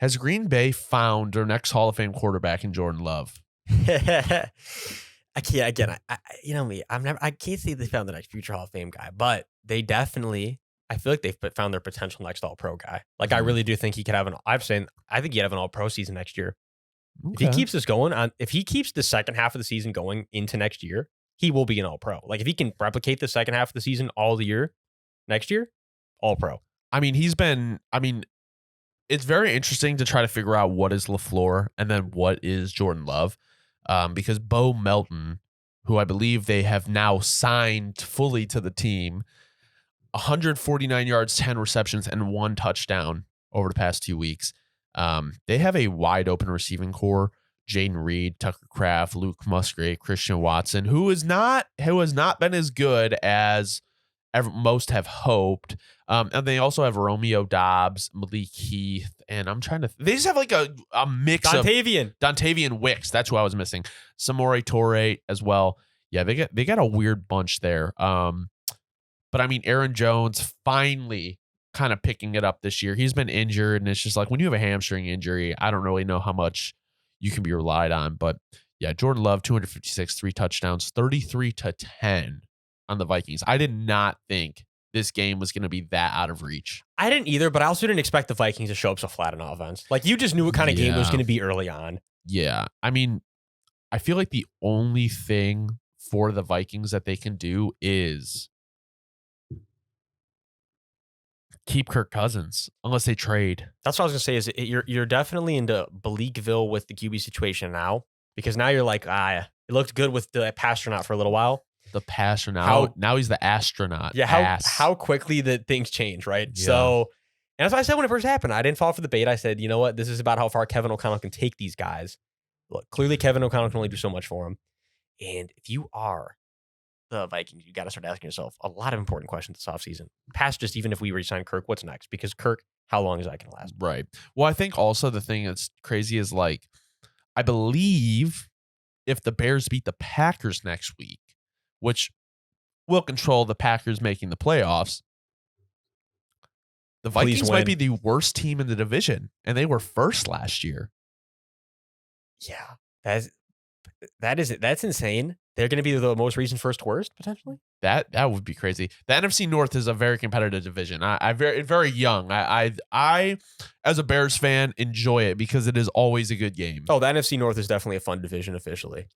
Has Green Bay found their next Hall of Fame quarterback in Jordan Love? I can't. Again, you know me. I can't say they found the next future Hall of Fame guy, but they definitely. I feel like they've found their potential next All Pro guy. Like I really do think he could have an. I think he'd have an All Pro season next year. Okay. If he keeps this going on, if he keeps the second half of the season going into next year, he will be an All Pro. Like if he can replicate the second half of the season all the year next year, All Pro. I mean, it's very interesting to try to figure out what is LaFleur and then what is Jordan Love, because Bo Melton, who I believe they have now signed fully to the team, 149 yards, 10 receptions, and 1 touchdown over the past 2 weeks. They have a wide open receiving core. Jaden Reed, Tucker Kraft, Luke Musgrave, Christian Watson, who has not been as good as most have hoped. And they also have Romeo Dobbs, Malik Heath, and I'm trying to. They just have like a mix of Dontavian Wicks. That's who I was missing. Samori Torre as well. Yeah, they got a weird bunch there. But I mean, Aaron Jones finally kind of picking it up this year. He's been injured, and it's just like when you have a hamstring injury, I don't really know how much you can be relied on. But yeah, Jordan Love, 256, 3 touchdowns, 33-10 on the Vikings. I did not think this game was going to be that out of reach. I didn't either, but I also didn't expect the Vikings to show up so flat on offense. Like you just knew what kind of game it was going to be early on. Yeah. I mean, I feel like the only thing for the Vikings that they can do is keep Kirk Cousins unless they trade. That's what I was going to say is you're definitely into Bleakville with the QB situation now, because now you're like, it looked good with the Pastronaut for a little while. The Pastronaut. Now he's the astronaut. Yeah. How quickly the things change, right? Yeah. So, and that's what I said when it first happened. I didn't fall for the bait. I said, you know what? This is about how far Kevin O'Connell can take these guys. Look, clearly Kevin O'Connell can only do so much for him. And if you are the Vikings, you got to start asking yourself a lot of important questions this offseason. Past just even if we re-sign Kirk, what's next? Because Kirk, how long is that going to last? Right. Well, I think also the thing that's crazy is like, I believe if the Bears beat the Packers next week, which will control the Packers making the playoffs, the Vikings might be the worst team in the division, and they were first last year. Yeah, that's insane. They're going to be the most recent first worst, potentially? That would be crazy. The NFC North is a very competitive division. I very young. I as a Bears fan enjoy it because it is always a good game. Oh, the NFC North is definitely a fun division officially.